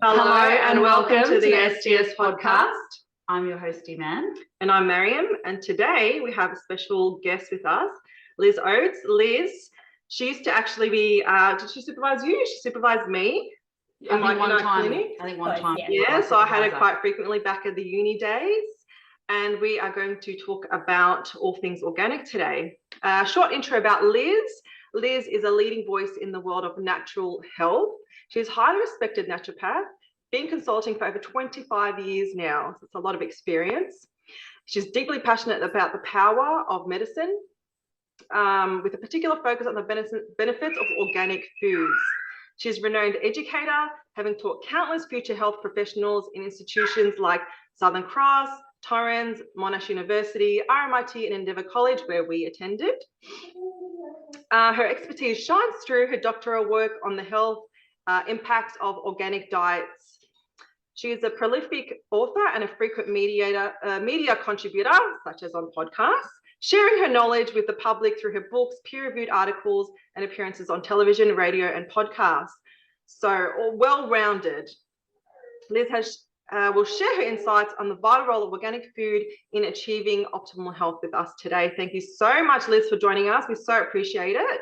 Hello and welcome to the STS podcast. I'm your host, Iman. And I'm Mariam. And today we have a special guest with us, Liza Oates. Liz, she used to actually be, did she supervise you? She supervised me in our clinic. I think one time. Yeah, so I had her quite frequently back at the uni days. And we are going to talk about all things organic today. Short intro about Liz. Liz is a leading voice in the world of natural health. She's a highly respected naturopath, been consulting for over 25 years now. So it's a lot of experience. She's deeply passionate about the power of medicine, with a particular focus on the benefits of organic foods. She's a renowned educator, having taught countless future health professionals in institutions like Southern Cross, Torrens, Monash University, RMIT, and Endeavour College, where we attended. Her expertise shines through her doctoral work on the health impacts of organic diets. She is a prolific author and a frequent media contributor, such as on podcasts, sharing her knowledge with the public through her books, peer-reviewed articles, and appearances on television, radio, and podcasts. So, all well-rounded. Liz will share her insights on the vital role of organic food in achieving optimal health with us today. Thank you so much, Liz, for joining us. We so appreciate it.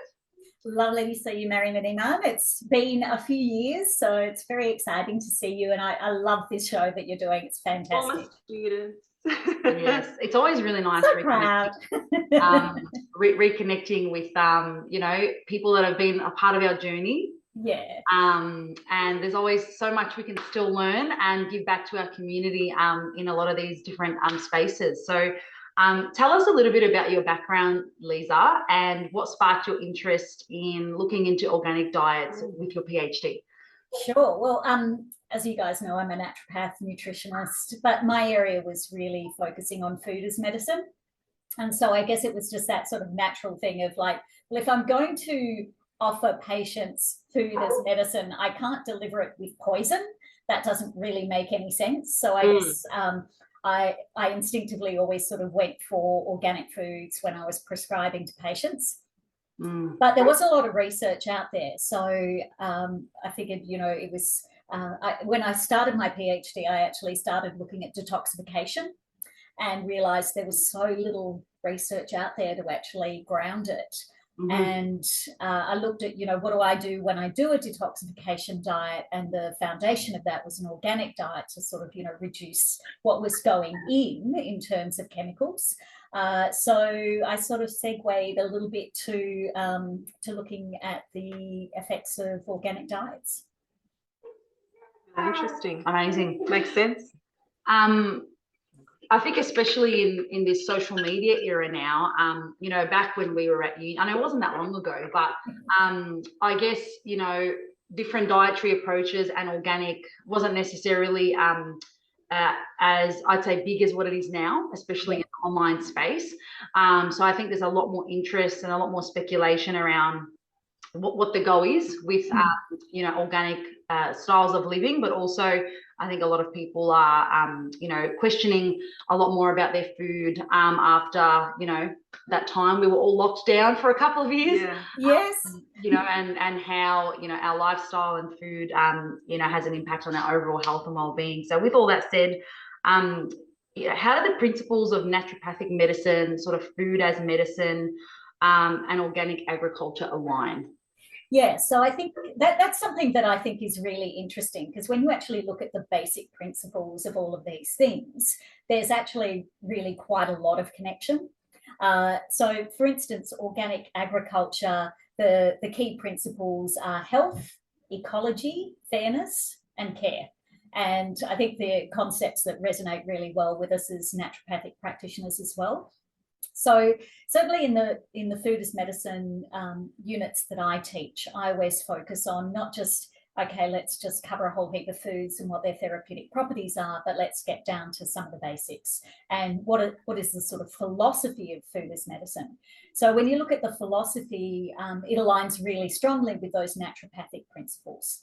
Lovely to see you, Mariam and Iman. It's been a few years, so it's very exciting to see you, and I love this show that you're doing. It's fantastic. All my students. Yes, it's always really nice reconnecting with people that have been a part of our journey. Yeah. And there's always so much we can still learn and give back to our community in a lot of these different spaces. So tell us a little bit about your background, Liza, and what sparked your interest in looking into organic diets with your PhD. Sure. Well, as you guys know, I'm a naturopath nutritionist, but my area was really focusing on food as medicine. And so I guess it was just that sort of natural thing of like, well, if I'm going to offer patients food as medicine, I can't deliver it with poison. That doesn't really make any sense. So I guess I instinctively always sort of went for organic foods when I was prescribing to patients. But there was a lot of research out there. So I figured, it was, when I started my PhD, I actually started looking at detoxification and realized there was so little research out there to actually ground it. And I looked at, what do I do when I do a detoxification diet? And the foundation of that was an organic diet to sort of, reduce what was going in terms of chemicals. So I sort of segued a little bit to looking at the effects of organic diets. Interesting. Amazing. Makes sense. I think especially in this social media era now, back when we were at uni, I know it wasn't that long ago, but I guess, different dietary approaches and organic wasn't necessarily as I'd say big as what it is now, especially in the online space. So I think there's a lot more interest and a lot more speculation around what the goal is with, organic styles of living, but also I think a lot of people are, questioning a lot more about their food after, that time we were all locked down for a couple of years. Yeah. Yes. And how, our lifestyle and food, has an impact on our overall health and well-being. So with all that said, how do the principles of naturopathic medicine, sort of food as medicine, and organic agriculture align? Yeah, so I think that's something that I think is really interesting, because when you actually look at the basic principles of all of these things, there's actually really quite a lot of connection. So, for instance, organic agriculture, the key principles are health, ecology, fairness, and care. And I think they're concepts that resonate really well with us as naturopathic practitioners as well. So certainly in the food as medicine units that I teach, I always focus on not just, okay, let's just cover a whole heap of foods and what their therapeutic properties are, but let's get down to some of the basics and what is the sort of philosophy of food as medicine. So when you look at the philosophy, it aligns really strongly with those naturopathic principles.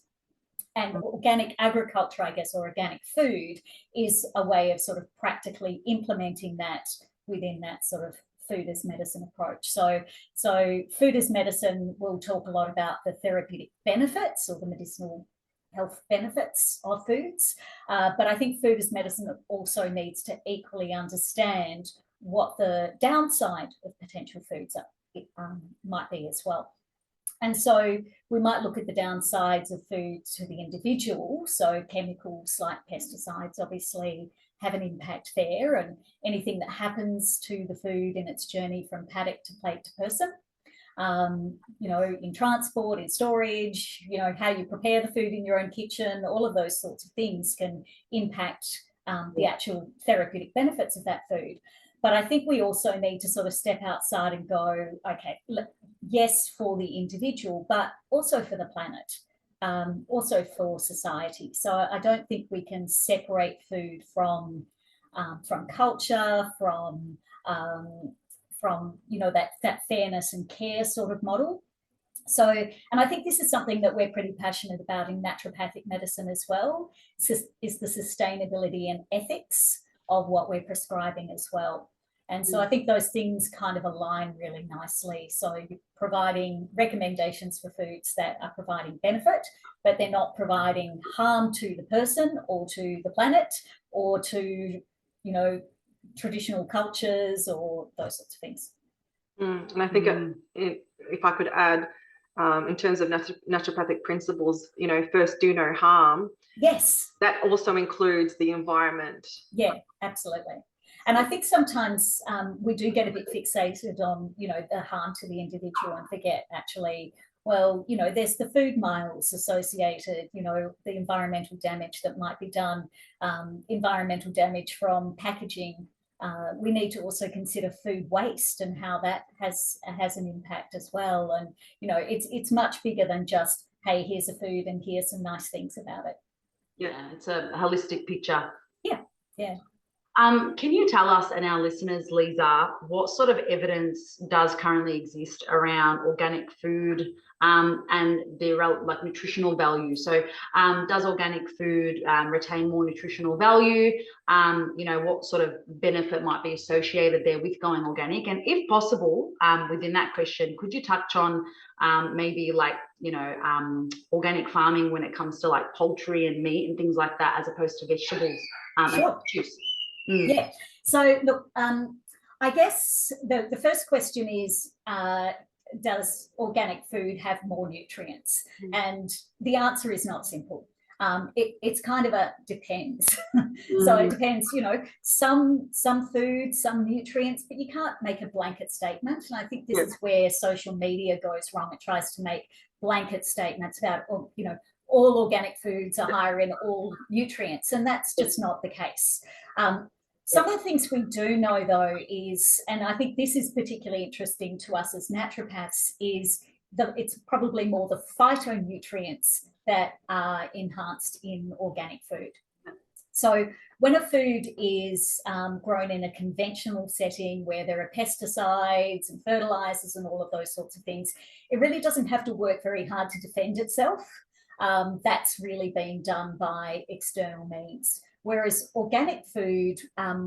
And organic agriculture, I guess, or organic food is a way of sort of practically implementing that within that sort of food as medicine approach. So food as medicine will talk a lot about the therapeutic benefits or the medicinal health benefits of foods. But I think food as medicine also needs to equally understand what the downside of potential foods might be as well. And so we might look at the downsides of food to the individual. So chemicals like pesticides obviously have an impact there, and anything that happens to the food in its journey from paddock to plate to person. You know, in transport, in storage, you know, how you prepare the food in your own kitchen, all of those sorts of things can impact the actual therapeutic benefits of that food. But I think we also need to sort of step outside and go, okay, yes, for the individual, but also for the planet, also for society. So I don't think we can separate food from culture, from you know, that fairness and care sort of model. So, and I think this is something that we're pretty passionate about in naturopathic medicine as well, is the sustainability and ethics of what we're prescribing as well. And so I think those things kind of align really nicely. So you're providing recommendations for foods that are providing benefit, but they're not providing harm to the person or to the planet or to, you know, traditional cultures or those sorts of things. And I think if I could add, in terms of naturopathic principles, you know, first do no harm. Yes. That also includes the environment. Yeah, absolutely. And I think sometimes we do get a bit fixated on, you know, the harm to the individual and forget actually, well, you know, there's the food miles associated, you know, the environmental damage that might be done, environmental damage from packaging. We need to also consider food waste and how that has an impact as well. And, you know, it's much bigger than just, hey, here's a food and here's some nice things about it. Yeah, it's a holistic picture. Yeah, yeah. Can you tell us and our listeners, Liza, what sort of evidence does currently exist around organic food and their like nutritional value? So does organic food retain more nutritional value? You know, what sort of benefit might be associated there with going organic? And if possible, within that question, could you touch on maybe like, you know, organic farming when it comes to like poultry and meat and things like that, as opposed to vegetables Sure. and juice? Yeah. So look, I guess the first question is, does organic food have more nutrients? And the answer is not simple. It's kind of a depends. So it depends, you know, some foods, some nutrients, but you can't make a blanket statement. And I think this is where social media goes wrong. It tries to make blanket statements about, you know, all organic foods are higher in all nutrients, and that's just not the case. Some of the things we do know, though, is, and I think this is particularly interesting to us as naturopaths, is that it's probably more the phytonutrients that are enhanced in organic food. So when a food is grown in a conventional setting where there are pesticides and fertilizers and all of those sorts of things, it really doesn't have to work very hard to defend itself. That's really being done by external means. Whereas organic food,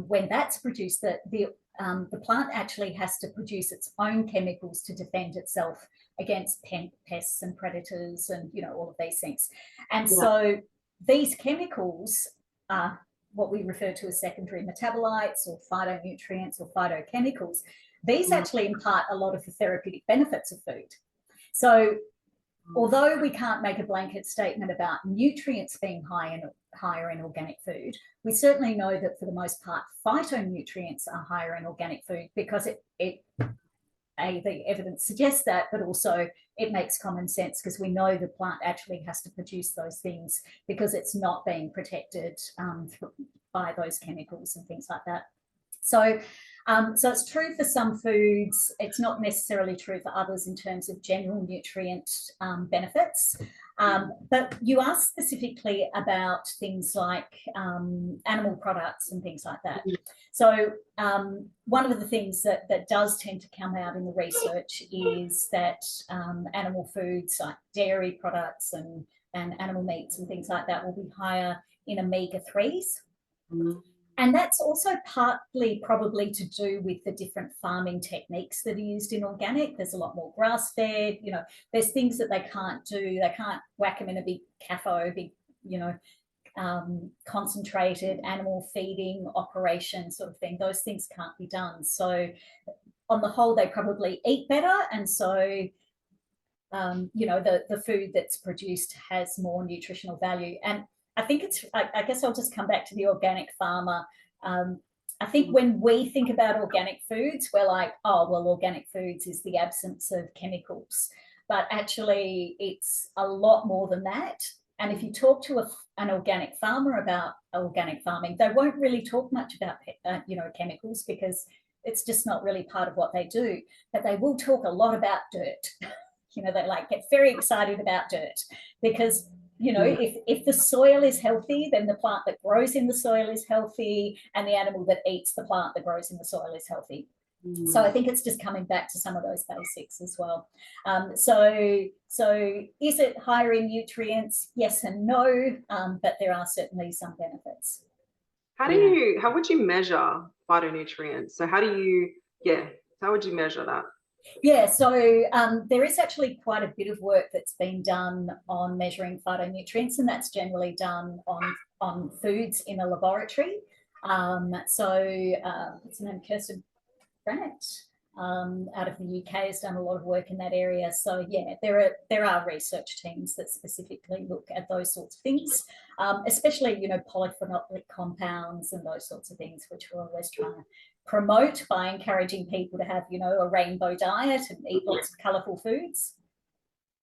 when that's produced, the plant actually has to produce its own chemicals to defend itself against pests and predators and, you know, all of these things. And so these chemicals are what we refer to as secondary metabolites or phytonutrients or phytochemicals. These actually impart a lot of the therapeutic benefits of food. So although we can't make a blanket statement about nutrients being higher in organic food, we certainly know that for the most part, phytonutrients are higher in organic food because the evidence suggests that, but also it makes common sense because we know the plant actually has to produce those things because it's not being protected by those chemicals and things like that. So it's true for some foods. It's not necessarily true for others in terms of general nutrient benefits. But you asked specifically about things like animal products and things like that. So one of the things that does tend to come out in the research is that animal foods like dairy products and animal meats and things like that will be higher in omega-3s. And that's also partly probably to do with the different farming techniques that are used in organic. There's a lot more grass-fed, you know, there's things that they can't do. They can't whack them in a big CAFO, big, you know, concentrated animal feeding operation sort of thing. Those things can't be done. So on the whole, they probably eat better. And so, you know, the food that's produced has more nutritional value. And I think I guess I'll just come back to the organic farmer. I think when we think about organic foods, we're like, oh, well, organic foods is the absence of chemicals. But actually, it's a lot more than that. And if you talk to an organic farmer about organic farming, they won't really talk much about, you know, chemicals, because it's just not really part of what they do. But they will talk a lot about dirt. You know, they like get very excited about dirt, because, you know, if the soil is healthy, then the plant that grows in the soil is healthy, and the animal that eats the plant that grows in the soil is healthy. So I think it's just coming back to some of those basics as well. So is it higher in nutrients? Yes and no, but there are certainly some benefits. How would you measure phytonutrients? So how would you measure that? Yeah, so there is actually quite a bit of work that's been done on measuring phytonutrients, and that's generally done on foods in a laboratory. What's her name? Kirsten Grant out of the UK has done a lot of work in that area. So yeah, there are research teams that specifically look at those sorts of things, especially, you know, polyphenolic compounds and those sorts of things, which we're always trying to promote by encouraging people to have, you know, a rainbow diet and eat lots of colourful foods.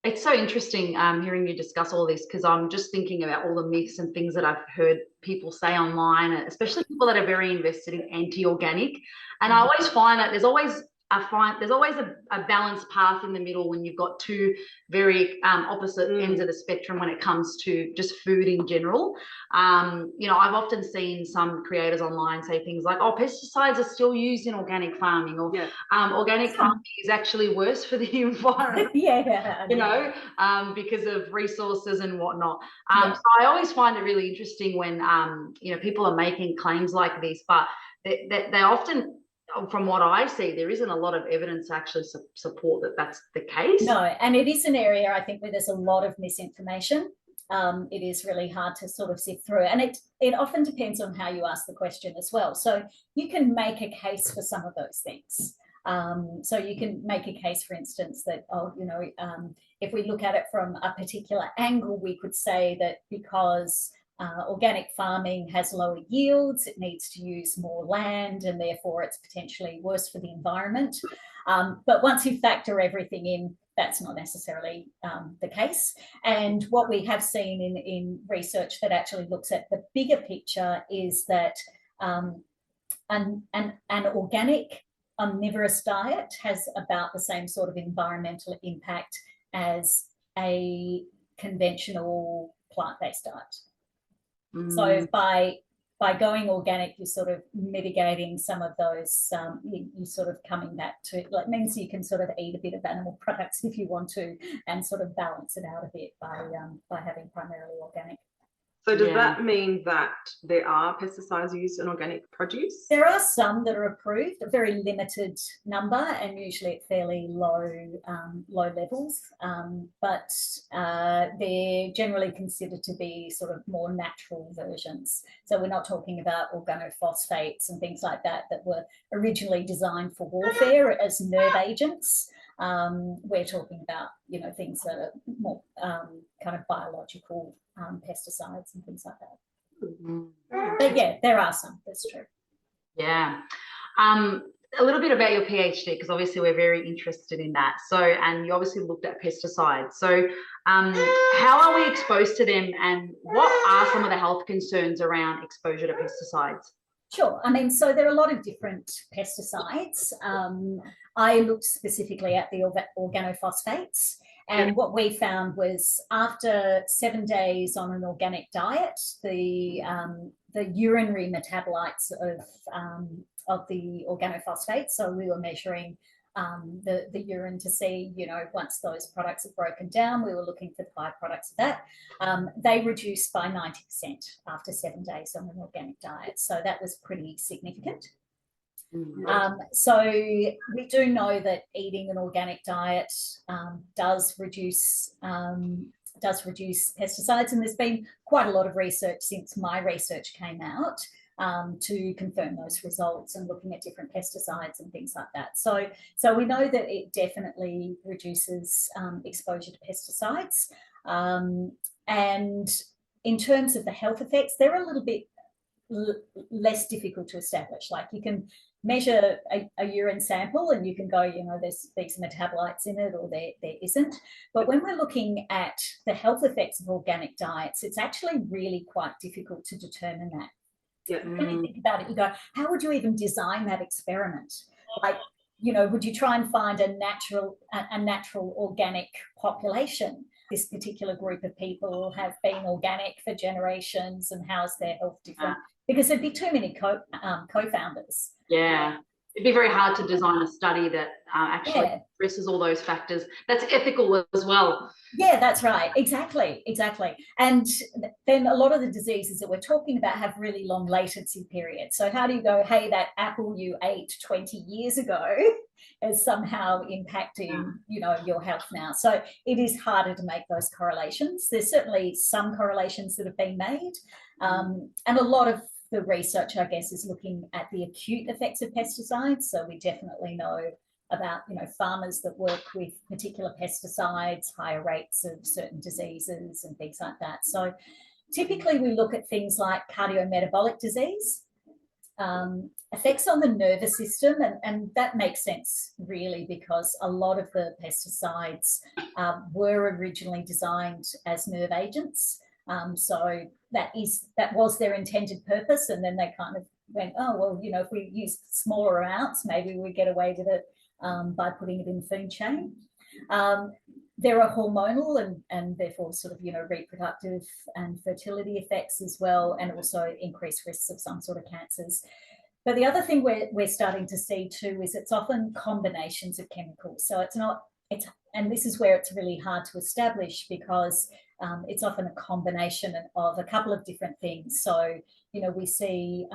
It's so interesting hearing you discuss all this, because I'm just thinking about all the myths and things that I've heard people say online, especially people that are very invested in anti-organic. And I always find that there's always a balanced path in the middle when you've got two very opposite ends of the spectrum when it comes to just food in general. You know, I've often seen some creators online say things like, oh, pesticides are still used in organic farming, or organic farming is actually worse for the environment. You know, because of resources and whatnot. So I always find it really interesting when, you know, people are making claims like this, but they often, from what I see, there isn't a lot of evidence to actually support that that's the case. No, and it is an area, I think, where there's a lot of misinformation. It is really hard to sort of sift through, and it often depends on how you ask the question as well. So you can make a case for some of those things. So you can make a case, for instance, that, oh, you know, if we look at it from a particular angle, we could say that because organic farming has lower yields, it needs to use more land, and therefore it's potentially worse for the environment. But once you factor everything in, that's not necessarily the case. And what we have seen in research that actually looks at the bigger picture is that an organic omnivorous diet has about the same sort of environmental impact as a conventional plant-based diet. So by going organic, you're sort of mitigating some of those, you sort of coming back to, like, means you can sort of eat a bit of animal products if you want to, and sort of balance it out a bit by having primarily organic. So does that mean that there are pesticides used in organic produce? There are some that are approved, a very limited number, and usually at fairly low levels, but they're generally considered to be sort of more natural versions. So we're not talking about organophosphates and things like that were originally designed for warfare as nerve agents. We're talking about, you know, things that are more kind of biological pesticides and things like that. But yeah, there are some, that's true. Yeah. A little bit about your PhD, because obviously we're very interested in that. So, and you obviously looked at pesticides. So how are we exposed to them, and what are some of the health concerns around exposure to pesticides? Sure. I mean, so there are a lot of different pesticides. I looked specifically at the organophosphates, and what we found was after 7 days on an organic diet, the urinary metabolites of the organophosphates, so we were measuring the urine to see, once those products are broken down, we were looking for the byproducts of that. They reduced by 90% after 7 days on an organic diet. So that was pretty significant. So we do know that eating an organic diet does reduce pesticides, and there's been quite a lot of research since my research came out to confirm those results and looking at different pesticides and things like that. So we know that it definitely reduces exposure to pesticides. And in terms of the health effects, they're a little bit less difficult to establish. Like, you can measure a urine sample and you can go, there's these metabolites in it, or there isn't. But when we're looking at the health effects of organic diets, it's actually really quite difficult to determine that. Yeah. When you think about it, you go, how would you even design that experiment? Like, would you try and find a natural organic population? This particular group of people have been organic for generations, and how's their health different? Because there'd be too many co-founders. Yeah. It'd be very hard to design a study that actually addresses all those factors. That's ethical as well. Yeah, that's right. Exactly. And then a lot of the diseases that we're talking about have really long latency periods. So how do you go, hey, that apple you ate 20 years ago is somehow impacting, your health now? So it is harder to make those correlations. There's certainly some correlations that have been made. And a lot of the research, I guess, is looking at the acute effects of pesticides. So we definitely know about, farmers that work with particular pesticides, higher rates of certain diseases and things like that. So typically we look at things like cardiometabolic disease, effects on the nervous system, and that makes sense really, because a lot of the pesticides were originally designed as nerve agents. So that was their intended purpose, and then they kind of went, oh, well, if we use smaller amounts, maybe we get away with it by putting it in the food chain. There are hormonal and therefore sort of, reproductive and fertility effects as well, and also increased risks of some sort of cancers. But the other thing we're starting to see too is it's often combinations of chemicals. So and this is where it's really hard to establish, because it's often a combination of a couple of different things. So, we see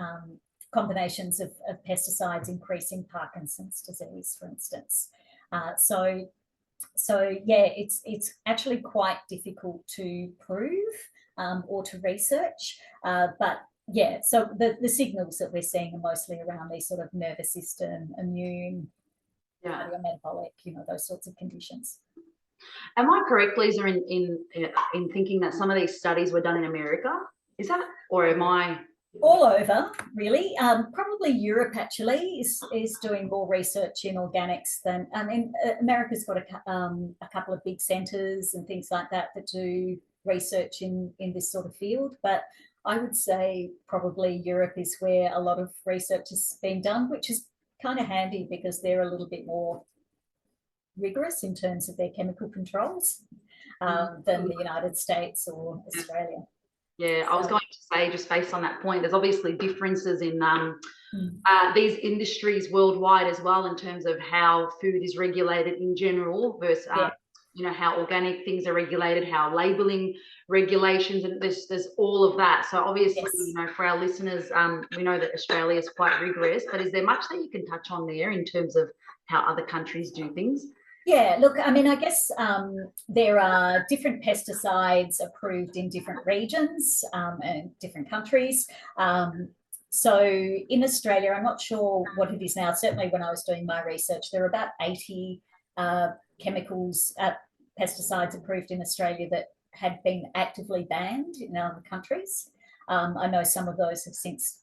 combinations of pesticides increasing Parkinson's disease, for instance. So yeah, it's actually quite difficult to prove or to research. But yeah, so the signals that we're seeing are mostly around these sort of nervous system, immune, cardiometabolic, those sorts of conditions. Am I correct, Lisa, in thinking that some of these studies were done in America? Is that, or am I? All over, really. Probably Europe actually is doing more research in organics than, America's got a couple of big centres and things like that do research in this sort of field. But I would say probably Europe is where a lot of research has been done, which is kind of handy because they're a little bit more rigorous in terms of their chemical controls than the United States or Australia. Yeah, I was going to say, just based on that point, there's obviously differences in these industries worldwide as well, in terms of how food is regulated in general versus how organic things are regulated, how labeling regulations, and there's all of that. So obviously, for our listeners, we know that Australia is quite rigorous, but is there much that you can touch on there in terms of how other countries do things? Yeah, look, I guess there are different pesticides approved in different regions and different countries. So in Australia, I'm not sure what it is now. Certainly when I was doing my research, there are about 80 chemicals, pesticides approved in Australia that had been actively banned in other countries. I know some of those have since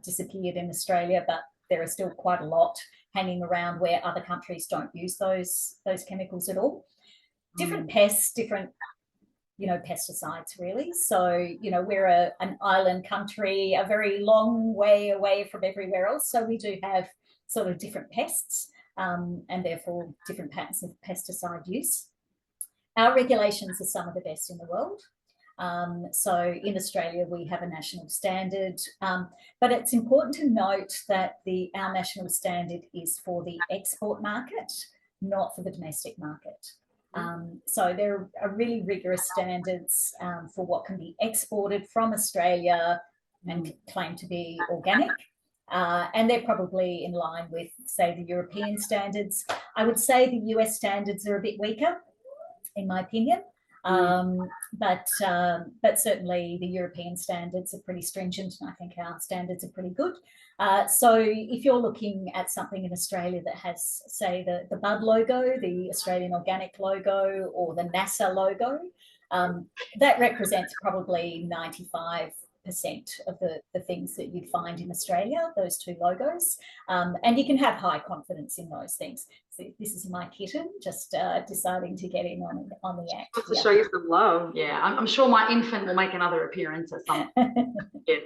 disappeared in Australia, but there are still quite a lot hanging around where other countries don't use those chemicals at all. Different pests, different pesticides really. So we're an island country, a very long way away from everywhere else. So we do have sort of different pests and therefore different patterns of pesticide use. Our regulations are some of the best in the world. So in Australia, we have a national standard, but it's important to note that our national standard is for the export market, not for the domestic market. So there are really rigorous standards for what can be exported from Australia and claimed to be organic. And they're probably in line with, say, the European standards. I would say the US standards are a bit weaker, in my opinion. But certainly the European standards are pretty stringent, and I think our standards are pretty good. So if you're looking at something in Australia that has, say, the Bud logo, the Australian Organic logo, or the NASA logo, that represents probably 95% of the things that you'd find in Australia, those two logos. And you can have high confidence in those things. So this is my kitten just deciding to get in on the act. Just to show you some love. Yeah, I'm sure my infant will make another appearance at some point. Yeah.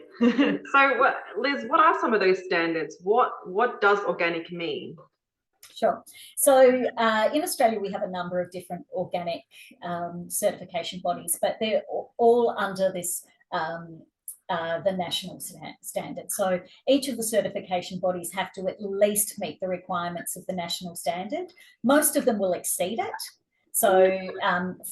So Liz, what are some of those standards? What does organic mean? Sure. So in Australia, we have a number of different organic certification bodies, but they're all under this the national standard. So each of the certification bodies have to at least meet the requirements of the national standard. Most of them will exceed it. So,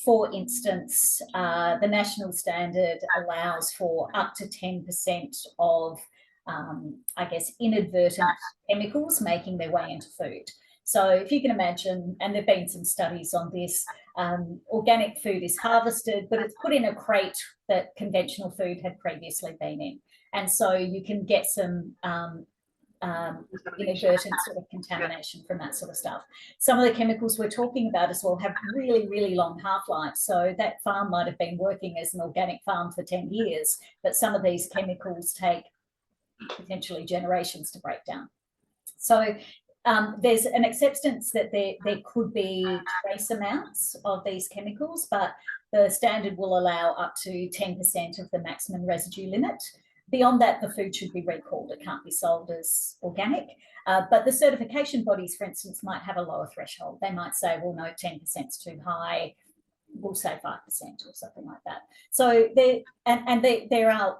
for instance, the national standard allows for up to 10% of, I guess, inadvertent chemicals making their way into food. So if you can imagine, and there have been some studies on this, organic food is harvested, but it's put in a crate that conventional food had previously been in. And so you can get some inadvertent sort of contamination from that sort of stuff. Some of the chemicals we're talking about as well have really, really long half-lives. So that farm might have been working as an organic farm for 10 years, but some of these chemicals take potentially generations to break down. So there's an acceptance that there could be trace amounts of these chemicals, but the standard will allow up to 10% of the maximum residue limit. Beyond that, the food should be recalled. It can't be sold as organic. But the certification bodies, for instance, might have a lower threshold. They might say, well, no, 10% is too high. We'll say 5% or something like that. So there are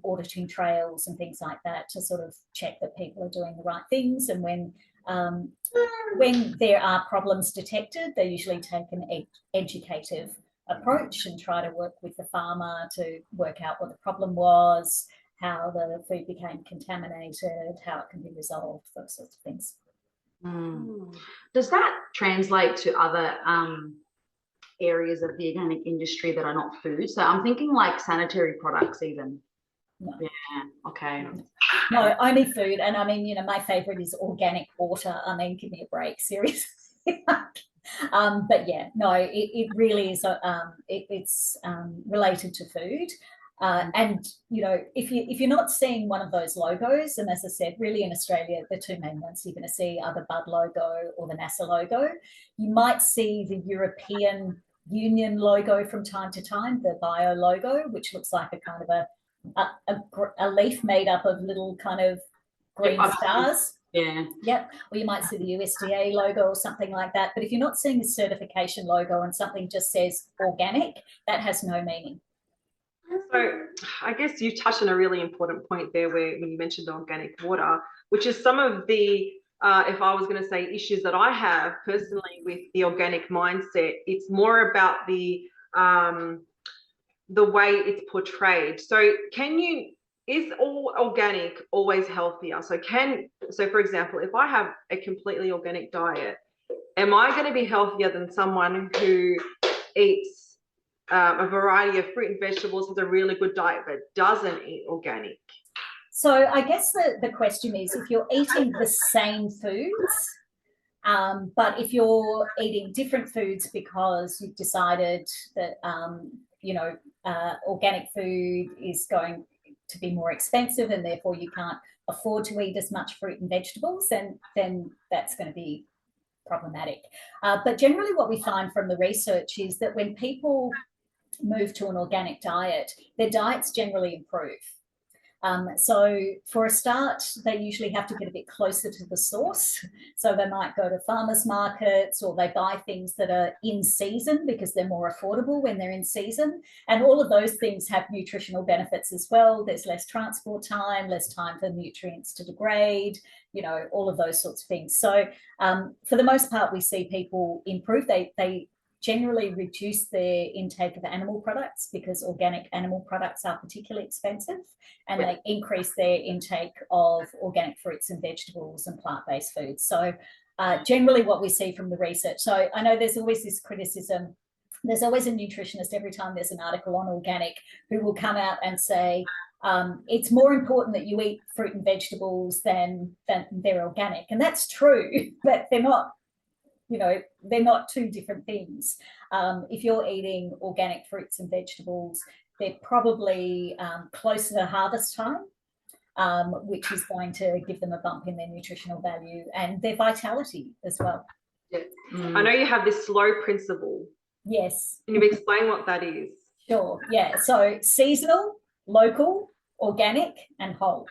auditing trails and things like that to sort of check that people are doing the right things. And when there are problems detected, they usually take an educative approach and try to work with the farmer to work out what the problem was, how the food became contaminated, how it can be resolved, those sorts of things. Does that translate to other areas of the organic industry that are not food? So I'm thinking like sanitary products even. No. Yeah, okay. No, only food. And I mean, you know, my favorite is organic water. I mean, give me a break, seriously. But yeah, no, it really is, it's related to food. And, you know, if you're not seeing one of those logos, and as I said, really in Australia, the two main ones you're going to see are the Bud logo or the NASA logo. You might see the European Union logo from time to time, the bio logo, which looks like a kind of a leaf made up of little kind of green stars. Yeah. Yep. Or you might see the USDA logo or something like that. But if you're not seeing the certification logo and something just says organic, that has no meaning. So I guess you touched on a really important point there when you mentioned organic water, which is some of the, if I was going to say issues that I have personally with the organic mindset, it's more about the way it's portrayed. So is all organic always healthier? So for example, if I have a completely organic diet, am I going to be healthier than someone who eats a variety of fruit and vegetables, has a really good diet, but doesn't eat organic? So I guess the question is, if you're eating the same foods, but if you're eating different foods because you've decided that, you know, organic food is going to be more expensive and therefore you can't afford to eat as much fruit and vegetables, then that's going to be problematic. But generally what we find from the research is that when people move to an organic diet, their diets generally improve. So for a start, they usually have to get a bit closer to the source. So they might go to farmers markets, or they buy things that are in season because they're more affordable when they're in season. And all of those things have nutritional benefits as well. There's less transport time, less time for nutrients to degrade, you know, all of those sorts of things. So for the most part, we see people improve. They generally reduce their intake of animal products because organic animal products are particularly expensive, and they increase their intake of organic fruits and vegetables and plant-based foods. So generally what we see from the research. So I know there's always this criticism. There's always a nutritionist every time there's an article on organic who will come out and say, it's more important that you eat fruit and vegetables than they're organic. And that's true, but they're not. You know, they're not two different things. If you're eating organic fruits and vegetables, they're probably closer to harvest time, which is going to give them a bump in their nutritional value and their vitality as well. Yeah. I know you have this slow principle. Yes. Can you explain what that is? Sure. Yeah. So seasonal, local, organic, and whole.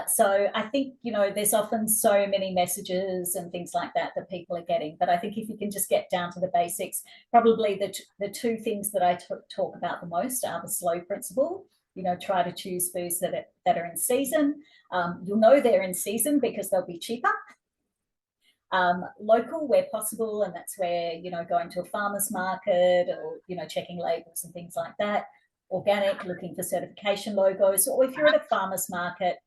So I think, you know, there's often so many messages and things like that that people are getting. But I think if you can just get down to the basics, probably the two things that I talk about the most are the slow principle. You know, try to choose foods that are in season. You'll know they're in season because they'll be cheaper. Local where possible, and that's where, you know, going to a farmer's market or, you know, checking labels and things like that. Organic, looking for certification logos, or if you're at a farmer's market,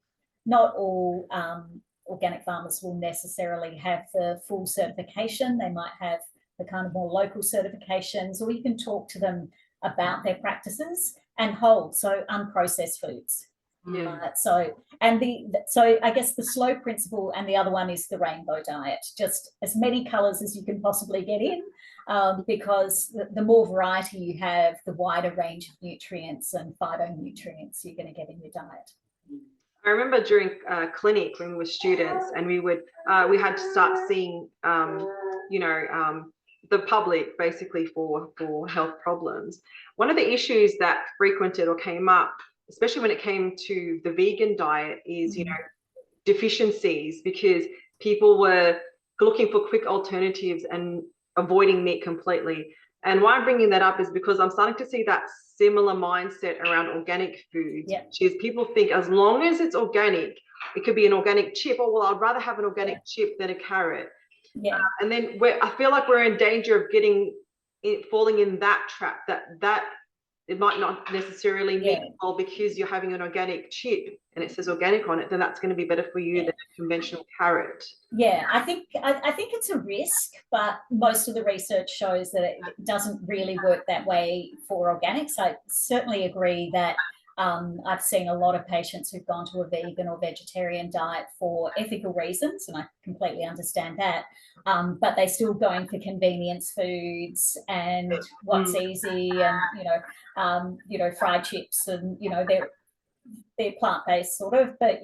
not all organic farmers will necessarily have the full certification. They might have the kind of more local certifications, or you can talk to them about their practices. And whole, so unprocessed foods. Yeah. So I guess the slow principle, and the other one is the rainbow diet, just as many colors as you can possibly get in, because the more variety you have, the wider range of nutrients and phytonutrients you're going to get in your diet. I remember during clinic when we were students, and we had to start seeing, the public basically for health problems. One of the issues that frequented or came up, especially when it came to the vegan diet, is, you know, deficiencies, because people were looking for quick alternatives and avoiding meat completely. And why I'm bringing that up is because I'm starting to see that similar mindset around organic foods, which is people think as long as it's organic, it could be an organic chip. Oh, well, I'd rather have an organic chip than a carrot. Yeah. And then I feel like we're in danger of falling in that trap, that it might not necessarily mean, well, because you're having an organic chip and it says organic on it, then that's going to be better for you than a conventional carrot. Yeah, I think it's a risk, but most of the research shows that it doesn't really work that way for organics. I certainly agree that I've seen a lot of patients who've gone to a vegan or vegetarian diet for ethical reasons, and I completely understand that. But they're still going for convenience foods and what's easy, and fried chips, and they're plant-based sort of, but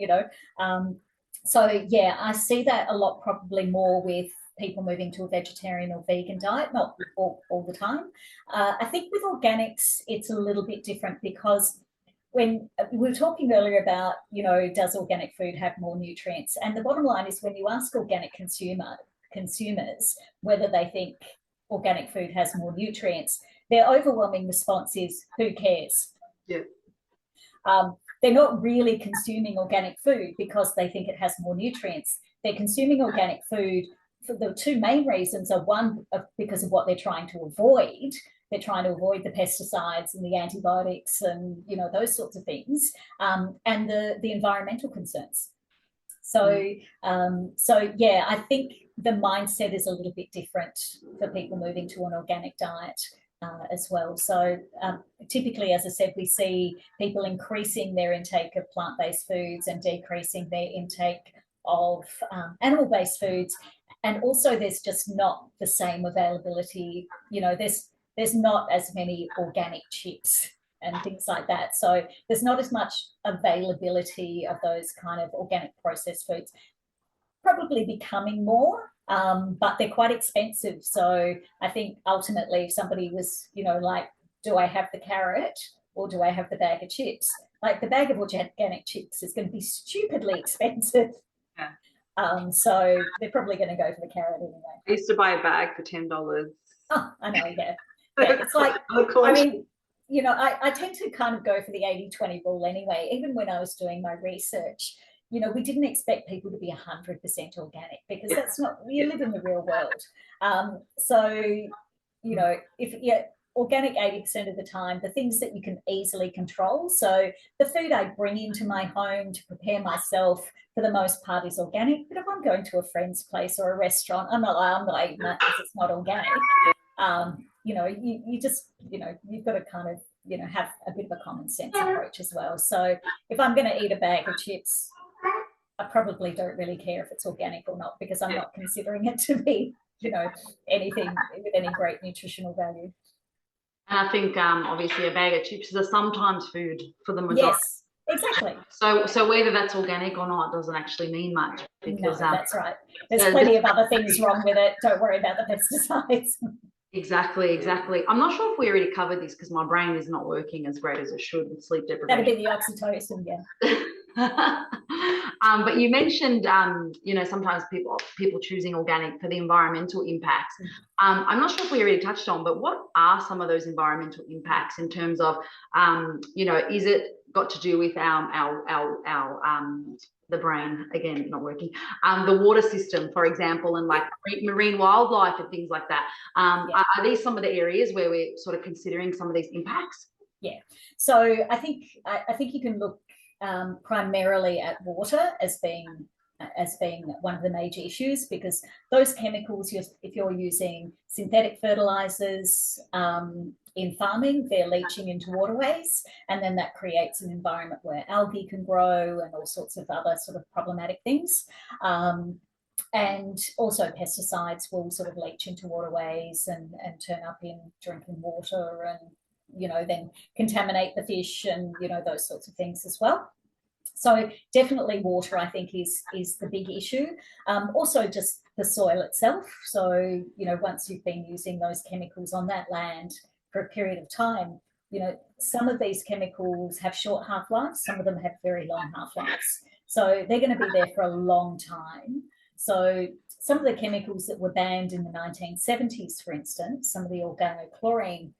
so yeah, I see that a lot, probably more with people moving to a vegetarian or vegan diet, not all the time. I think with organics, it's a little bit different, because when we were talking earlier about, does organic food have more nutrients? And the bottom line is, when you ask organic consumers whether they think organic food has more nutrients, their overwhelming response is, who cares? Yeah. They're not really consuming organic food because they think it has more nutrients. They're consuming organic food for the two main reasons are, one, because of what they're trying to avoid. They're trying to avoid the pesticides and the antibiotics and, those sorts of things, and the environmental concerns. So yeah, I think the mindset is a little bit different for people moving to an organic diet as well. So typically, as I said, we see people increasing their intake of plant-based foods and decreasing their intake of animal-based foods. And also, there's just not the same availability. There's not as many organic chips and things like that. So there's not as much availability of those kind of organic processed foods. Probably becoming more, but they're quite expensive. So I think ultimately, if somebody was, like, do I have the carrot or do I have the bag of chips? Like the bag of organic chips is going to be stupidly expensive. Yeah. So they're probably going to go for the carrot anyway. I used to buy a bag for $10. Oh, I know, yeah. Yeah, it's like, I mean, you know, I tend to kind of go for the 80-20 rule anyway. Even when I was doing my research, you know, we didn't expect people to be 100% organic because that's not, you live in the real world. So, you know, if you're organic 80% of the time, the things that you can easily control. So the food I bring into my home to prepare myself for the most part is organic. But if I'm going to a friend's place or a restaurant, I'm not eating that because it's not organic. You know, you just, you know, you've got to kind of, you know, have a bit of a common sense approach as well. So if I'm going to eat a bag of chips, I probably don't really care if it's organic or not because I'm not considering it to be, you know, anything with any great nutritional value. And I think obviously a bag of chips is a sometimes food for the majority. Yes, exactly. So whether that's organic or not doesn't actually mean much because no, that's right. There's plenty of other things wrong with it. Don't worry about the pesticides. Exactly. I'm not sure if we already covered this because my brain is not working as great as it should with sleep deprivation. That'd be the oxytocin, yeah. But you mentioned, you know, sometimes people choosing organic for the environmental impacts. I'm not sure if we already touched on, but what are some of those environmental impacts in terms of, you know, is it got to do with the brain, again, not working, the water system, for example, and like marine wildlife and things like that. Are these some of the areas where we're sort of considering some of these impacts? Yeah. So I think you can look primarily at water as being one of the major issues because those chemicals, if you're using synthetic fertilizers in farming, they're leaching into waterways, and then that creates an environment where algae can grow and all sorts of other sort of problematic things. And also pesticides will sort of leach into waterways and turn up in drinking water and, you know, then contaminate the fish and, you know, those sorts of things as well. So definitely water, I think, is the big issue. Also just the soil itself. So, you know, once you've been using those chemicals on that land for a period of time, you know, some of these chemicals have short half-lives, some of them have very long half-lives. So they're going to be there for a long time. So some of the chemicals that were banned in the 1970s, for instance, some of the organochlorine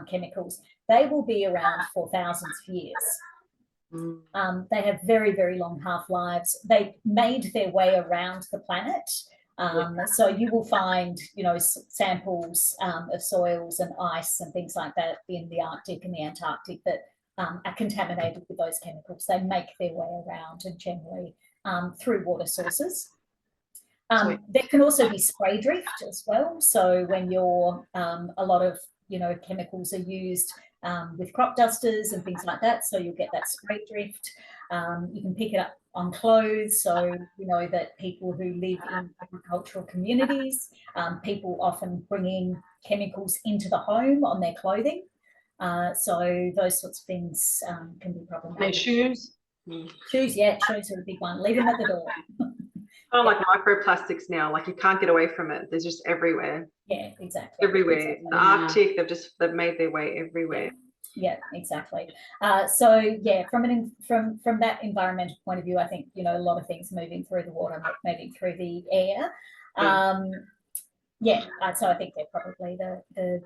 chemicals, they will be around for thousands of years. They have very, very long half-lives. They made their way around the planet. So you will find, you know, samples of soils and ice and things like that in the Arctic and the Antarctic that are contaminated with those chemicals. They make their way around and generally through water sources. There can also be spray drift as well. So when you're a lot of, you know, chemicals are used with crop dusters and things like that, so you'll get that spray drift. You can pick it up on clothes, so you know that people who live in agricultural communities, people often bringing chemicals into the home on their clothing. So those sorts of things can be problematic. And shoes? Shoes, yeah, shoes are a big one. Leave them at the door. Kind of like microplastics now, like you can't get away from it. They're just everywhere. Yeah, exactly. Everywhere. Exactly. The Arctic, they've made their way everywhere. Yeah, exactly. So yeah, from that environmental point of view, I think, you know, a lot of things moving through the water, moving through the air. So I think they're probably the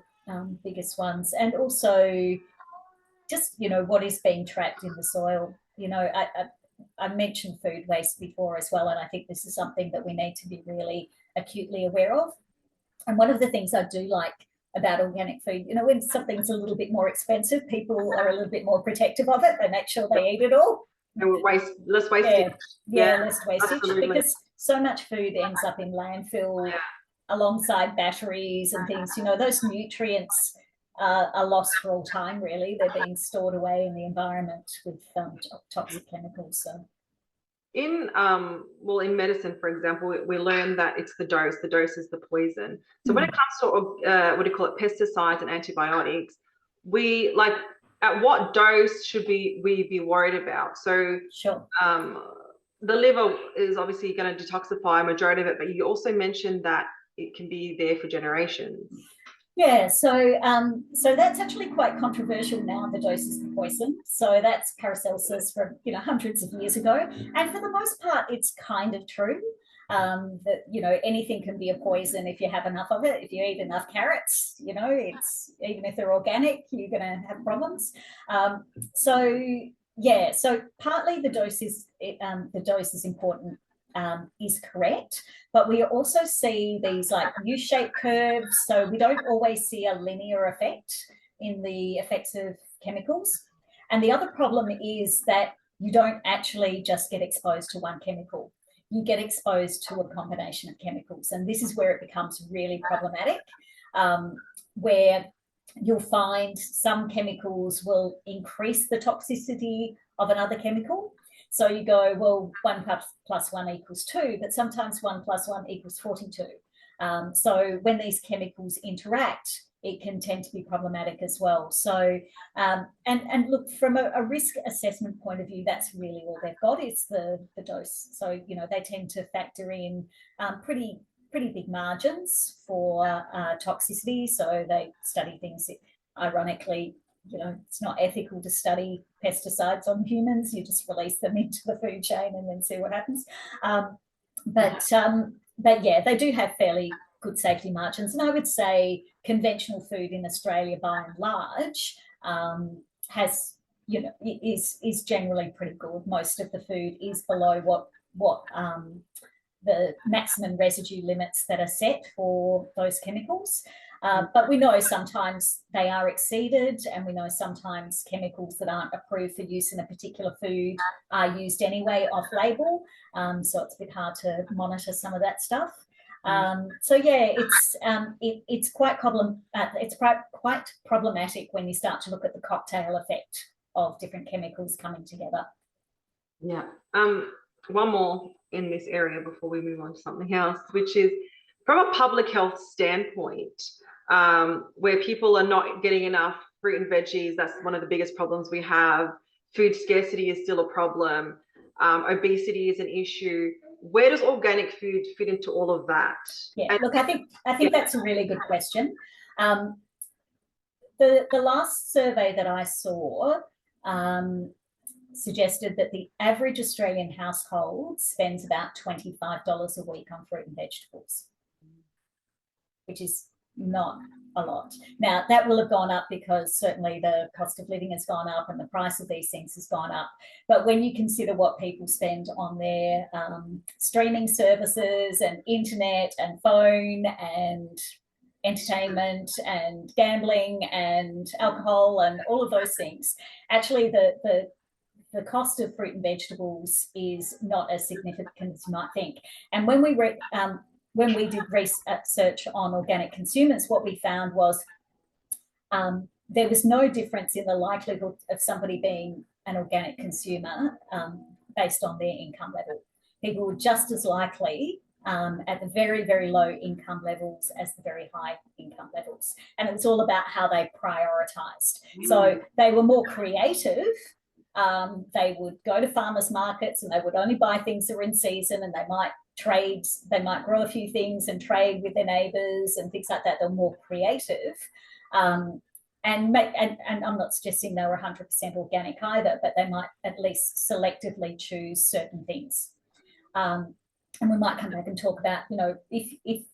biggest ones. And also just, you know, what is being trapped in the soil. You know, I mentioned food waste before as well, and I think this is something that we need to be really acutely aware of. And one of the things I do like about organic food, you know, when something's a little bit more expensive, people are a little bit more protective of it. They make sure they eat it all. And less wastage. Yeah, less wastage. Absolutely. Because so much food ends up in landfill alongside batteries and things. You know, those nutrients are lost for all time, really. They're being stored away in the environment with toxic chemicals. So in medicine, for example, we learn that it's the dose is the poison. So when it comes to pesticides and antibiotics, we like, at what dose should we be worried about? So sure. The liver is obviously going to detoxify a majority of it, but you also mentioned that it can be there for generations. Yeah, so that's actually quite controversial now. The dose is the poison. So that's Paracelsus from hundreds of years ago, and for the most part, it's kind of true. That anything can be a poison if you have enough of it. If you eat enough carrots, it's even if they're organic, you're going to have problems. So yeah, so partly the dose is important. Is correct, but we also see these like U-shaped curves, so we don't always see a linear effect in the effects of chemicals. And the other problem is that you don't actually just get exposed to one chemical, you get exposed to a combination of chemicals, and this is where it becomes really problematic, where you'll find some chemicals will increase the toxicity of another chemical. So you go, well, 1 plus 1 equals 2, but sometimes 1 plus 1 equals 42. So when these chemicals interact, it can tend to be problematic as well. So, and look, from a risk assessment point of view, that's really all they've got is the dose. So, they tend to factor in pretty big margins for toxicity. So they study things, ironically, it's not ethical to study pesticides on humans. You just release them into the food chain and then see what happens. But yeah, they do have fairly good safety margins. And I would say conventional food in Australia, by and large, has, is generally pretty good. Most of the food is below what the maximum residue limits that are set for those chemicals. But we know sometimes they are exceeded, and we know sometimes chemicals that aren't approved for use in a particular food are used anyway off-label. So it's a bit hard to monitor some of that stuff. So yeah, it's quite problematic when you start to look at the cocktail effect of different chemicals coming together. Yeah. One more in this area before we move on to something else, which is from a public health standpoint, where people are not getting enough fruit and veggies. That's one of the biggest problems we have. Food scarcity is still a problem. Obesity is an issue. Where does organic food fit into all of that? Yeah, look, I think that's a really good question. The last survey that I saw suggested that the average Australian household spends about $25 a week on fruit and vegetables, which is not a lot. Now, that will have gone up because certainly the cost of living has gone up and the price of these things has gone up. But when you consider what people spend on their streaming services and internet and phone and entertainment and gambling and alcohol and all of those things, actually the cost of fruit and vegetables is not as significant as you might think. And when we did research on organic consumers, what we found was there was no difference in the likelihood of somebody being an organic consumer based on their income level. People were just as likely at the very, very low income levels as the very high income levels. And it was all about how they prioritised. So they were more creative. They would go to farmers markets and they would only buy things that were in season, and they might grow a few things and trade with their neighbours and things like that. They're more creative. And I'm not suggesting they were 100% organic either, but they might at least selectively choose certain things. And we might come back and talk about, if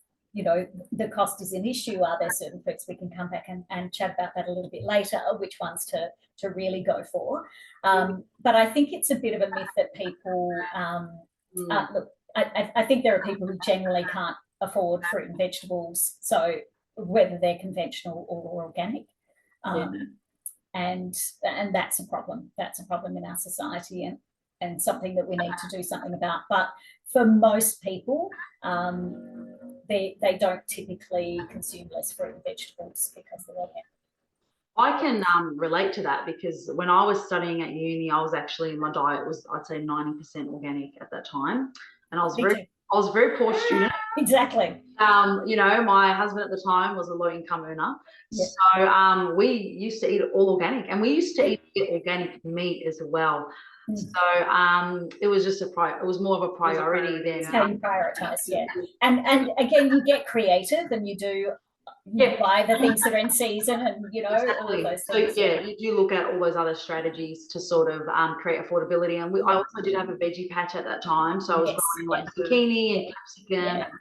the cost is an issue, are there certain foods we can come back and chat about that a little bit later, which ones to really go for. But I think it's a bit of a myth that people, look, I think there are people who generally can't afford fruit and vegetables, so whether they're conventional or organic. And that's a problem. That's a problem in our society, and something that we need to do something about. But for most people, they don't typically consume less fruit and vegetables because they're organic. I can relate to that, because when I was studying at uni, I was actually, my diet was, I'd say, 90% organic at that time, and I was a very poor student. Exactly. My husband at the time was a low-income earner, so we used to eat all organic, and we used to eat organic meat as well. So it was just it was more of a priority then. That's how you prioritise, yeah. And again, you get creative and you do buy the things that are in season, and all of those things. So you do look at all those other strategies to sort of create affordability. And I also did have a veggie patch at that time, so I was growing like zucchini and capsicum.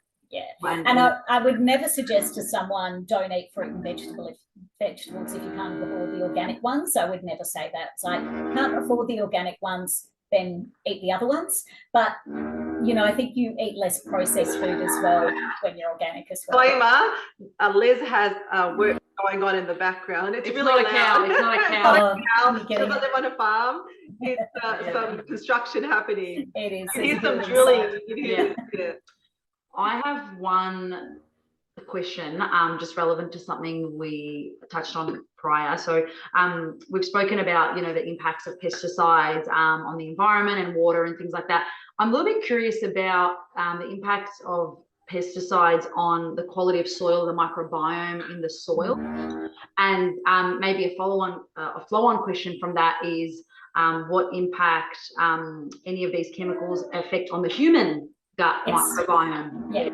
And I would never suggest to someone don't eat fruit and vegetables if you can't afford the organic ones. I would never say that. It's like, can't afford the organic ones, then eat the other ones. But I think you eat less processed food as well when you're organic as well. Disclaimer, Liz has work going on in the background. It's really not loud. It's not a cow. She doesn't live on a farm. It's some construction happening. It is. Here's some drilling. I have one question, just relevant to something we touched on prior. So we've spoken about, the impacts of pesticides on the environment and water and things like that. I'm a little bit curious about the impacts of pesticides on the quality of soil, the microbiome in the soil. And maybe a flow-on question from that is what impact any of these chemicals affect on the human gut microbiome. Yeah.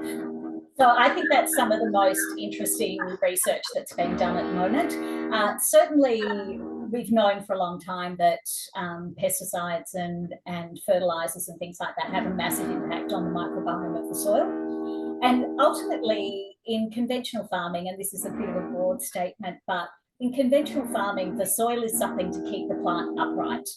So I think that's some of the most interesting research that's being done at the moment. Certainly, we've known for a long time that pesticides and fertilizers and things like that have a massive impact on the microbiome of the soil. And ultimately, in conventional farming, and this is a bit of a broad statement, but in conventional farming, the soil is something to keep the plant upright.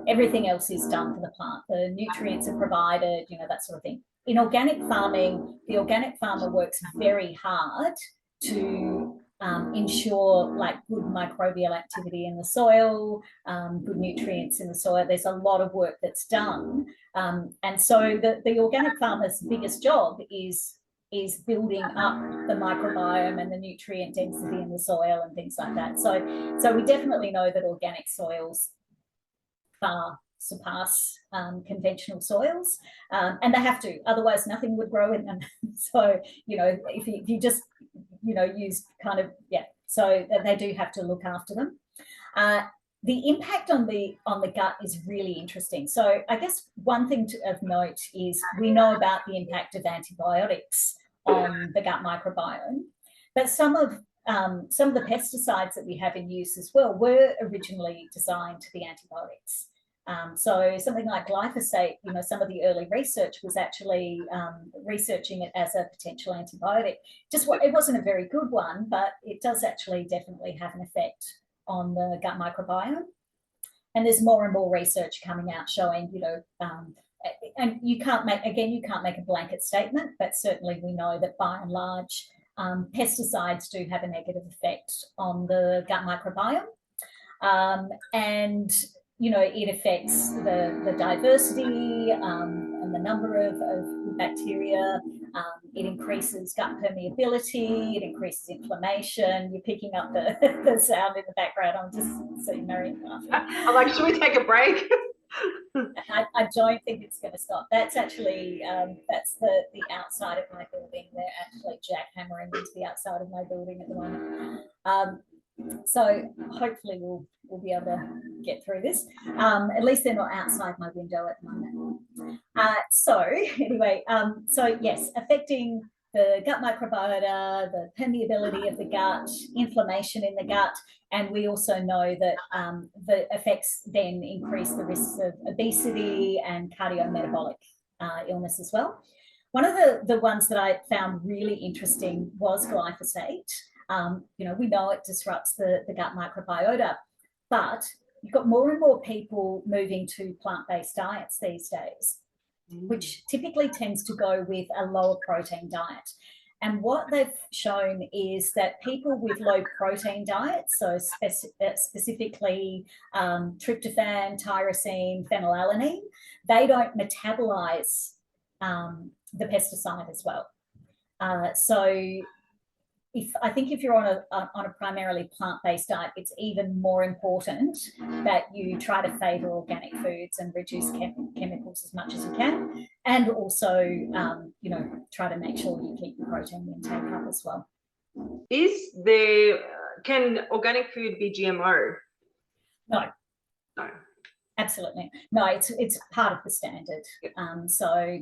Everything else is done for the plant. The nutrients are provided, that sort of thing. In organic farming, the organic farmer works very hard to ensure good microbial activity in the soil, good nutrients in the soil. There's a lot of work that's done. And so the organic farmer's biggest job is building up the microbiome and the nutrient density in the soil and things like that. So we definitely know that organic soils far surpass conventional soils, and they have to, otherwise nothing would grow in them. So if you just use so they do have to look after them. The impact on the gut is really interesting. So I guess one thing of note is we know about the impact of antibiotics on the gut microbiome, but some of the pesticides that we have in use as well were originally designed to be antibiotics. So something like glyphosate, some of the early research was actually researching it as a potential antibiotic. It wasn't a very good one, but it does actually definitely have an effect on the gut microbiome. And there's more and more research coming out showing, and you can't make a blanket statement, but certainly we know that by and large, pesticides do have a negative effect on the gut microbiome. And it affects the diversity and the number of bacteria. It increases gut permeability. It increases inflammation. You're picking up the sound in the background. I'm just seeing Marion laughing. I'm like, should we take a break? I don't think it's going to stop. That's actually that's the outside of my building. They're actually jackhammering into the outside of my building at the moment. So hopefully we'll be able to get through this. At least they're not outside my window at the moment. So anyway, so yes, affecting the gut microbiota, the permeability of the gut, inflammation in the gut, and we also know that the effects then increase the risks of obesity and cardiometabolic illness as well. One of the ones that I found really interesting was glyphosate. We know it disrupts the gut microbiota, but you've got more and more people moving to plant-based diets these days, which typically tends to go with a lower protein diet. And what they've shown is that people with low protein diets, so specifically tryptophan, tyrosine, phenylalanine, they don't metabolize the pesticide as well. So I think if you're on a primarily plant-based diet, it's even more important that you try to favour organic foods and reduce chemicals as much as you can, and also try to make sure you keep your protein intake up as well. Can organic food be GMO? No. No. Absolutely no. It's part of the standard. So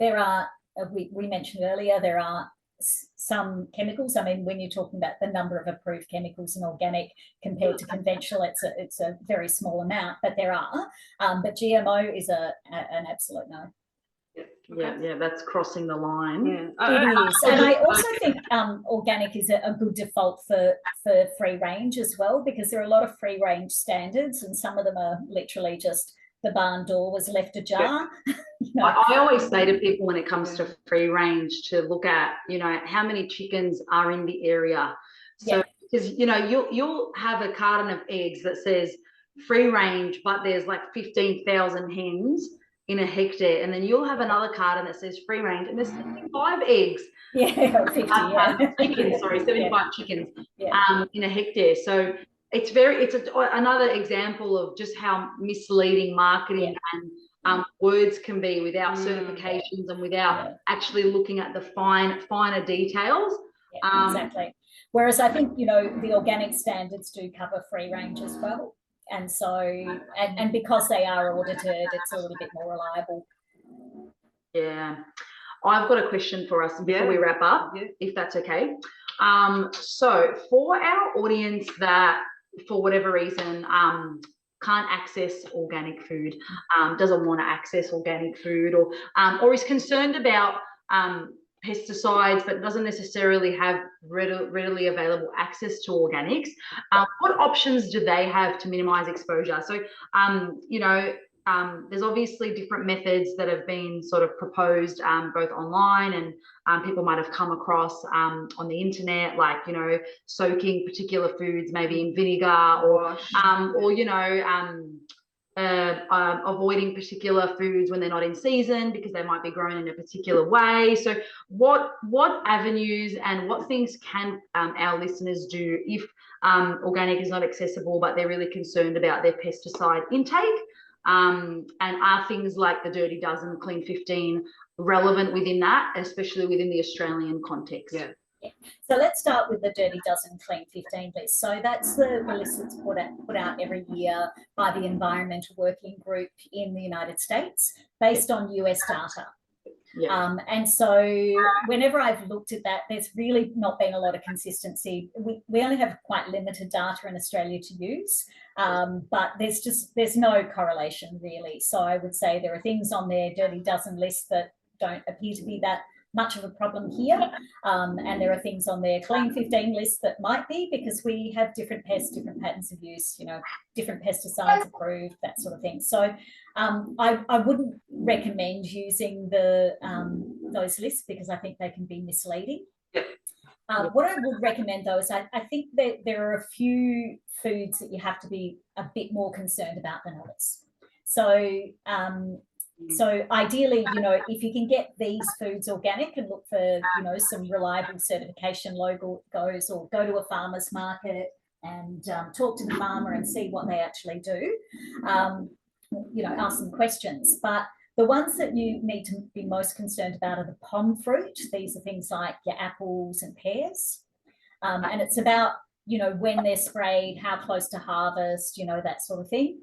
there are we mentioned earlier, there are some chemicals. I mean, when you're talking about the number of approved chemicals in organic compared to conventional, it's a very small amount, but there are. But GMO is an absolute no. Yeah, that's crossing the line. It is. And I also think organic is a good default for free range as well, because there are a lot of free range standards, and some of them are literally just the barn door was left ajar. You know? I always say to people when it comes to free range to look at, you know, how many chickens are in the area. So because you know you'll have a carton of eggs that says free range, but there's like 15,000 hens in a hectare, and then you'll have another carton that says free range and there's 75 eggs. Yeah, 50, chickens, sorry, 75 chickens in a hectare. So it's another example of just how misleading marketing and words can be without certifications and without actually looking at the finer details. Exactly. Whereas I think, you know, the organic standards do cover free range as well. And so, and because they are audited, it's a little bit more reliable. Yeah. I've got a question for us before we wrap up, if that's okay. So for our audience that, for whatever reason, can't access organic food, doesn't want to access organic food, or is concerned about pesticides but doesn't necessarily have readily available access to organics, what options do they have to minimize exposure? So you know, there's obviously different methods that have been sort of proposed both online and people might have come across on the internet, like, you know, soaking particular foods maybe in vinegar, or you know, avoiding particular foods when they're not in season because they might be grown in a particular way. So what avenues and what things can our listeners do if organic is not accessible but they're really concerned about their pesticide intake? And are things like the Dirty Dozen, Clean 15 relevant within that, especially within the Australian context? Yeah. So let's start with the Dirty Dozen Clean 15 list. So that's the list that's put out every year by the Environmental Working Group in the United States based on US data. And so whenever I've looked at that, there's really not been a lot of consistency. We only have quite limited data in Australia to use, but there's no correlation really. So I would say there are things on their Dirty Dozen list that don't appear to be that much of a problem here, and there are things on their Clean 15 list that might be, because we have different pests, different patterns of use, you know, different pesticides approved, that sort of thing. So I wouldn't recommend using those lists because I think they can be misleading. What I would recommend though is I think that there are a few foods that you have to be a bit more concerned about than others. So ideally, you know, if you can get these foods organic and look for, you know, some reliable certification logos, or go to a farmer's market and talk to the farmer and see what they actually do, you know, ask them questions. But the ones that you need to be most concerned about are the pom fruit. These are things like your apples and pears. And it's about, you know, when they're sprayed, how close to harvest, you know, that sort of thing.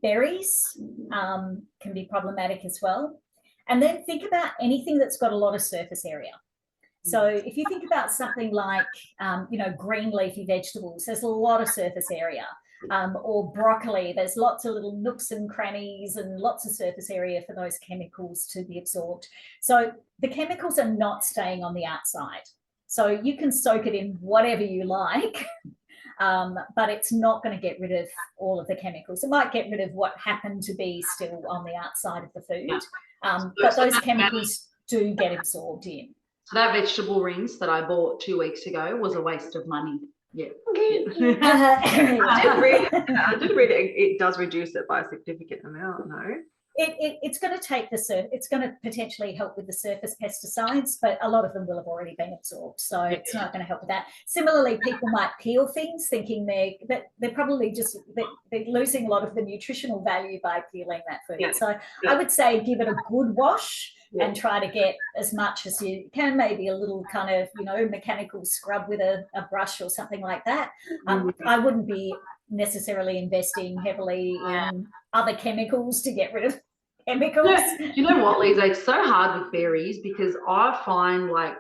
Berries can be problematic as well. And then think about anything that's got a lot of surface area. So if you think about something like, you know, green leafy vegetables, there's a lot of surface area. Or broccoli, there's lots of little nooks and crannies and lots of surface area for those chemicals to be absorbed. So the chemicals are not staying on the outside. So you can soak it in whatever you like, but it's not going to get rid of all of the chemicals. It might get rid of what happened to be still on the outside of the food, but those chemicals do get absorbed in. So that vegetable rinse that I bought 2 weeks ago was a waste of money. Yeah. I did read it. It does reduce it by a significant amount, no? It's going to take it's going to potentially help with the surface pesticides, but a lot of them will have already been absorbed, so it's not going to help with that. Similarly, people might peel things thinking they're probably just they're losing a lot of the nutritional value by peeling that food. So I would say give it a good wash and try to get as much as you can, maybe a little kind of, you know, mechanical scrub with a brush or something like that. I wouldn't be necessarily investing heavily in other chemicals to get rid of chemicals. You know what, Lisa? It's so hard with berries because I find like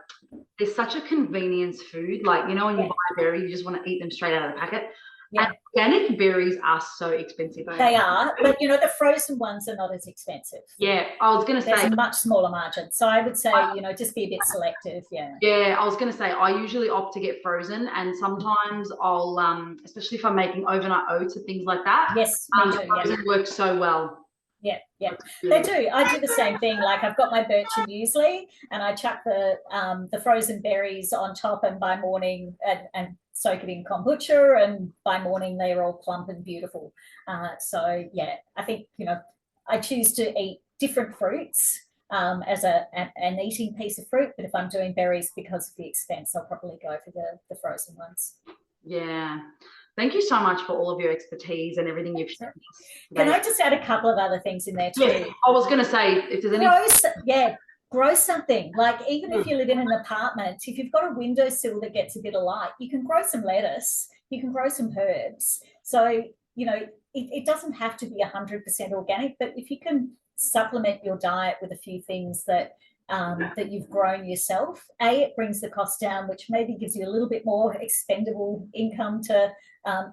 there's such a convenience food. Like, you know, when you buy a berry, you just want to eat them straight out of the packet. Yeah. And organic berries are so expensive. They are, but you know, the frozen ones are not as expensive. Yeah, I was going to say. There's a much smaller margin. So I would say, you know, just be a bit selective. Yeah. Yeah, I was going to say I usually opt to get frozen, and sometimes I'll, especially if I'm making overnight oats and things like that. Yes, me too. Frozen works so well. Yeah, they do. I do the same thing. Like I've got my birch and muesli, and I chuck the frozen berries on top, and by morning and soak it in kombucha, and by morning they're all plump and beautiful. So yeah, I think, you know, I choose to eat different fruits as an eating piece of fruit, but if I'm doing berries because of the expense, I'll probably go for the frozen ones. Yeah. Thank you so much for all of your expertise and everything you've shared. Can I just add a couple of other things in there too? Yeah, I was going to say, if there's any... grow something. Like even if you live in an apartment, if you've got a windowsill that gets a bit of light, you can grow some lettuce, you can grow some herbs. So, you know, it doesn't have to be 100% organic, but if you can supplement your diet with a few things that you've grown yourself, it brings the cost down, which maybe gives you a little bit more expendable income to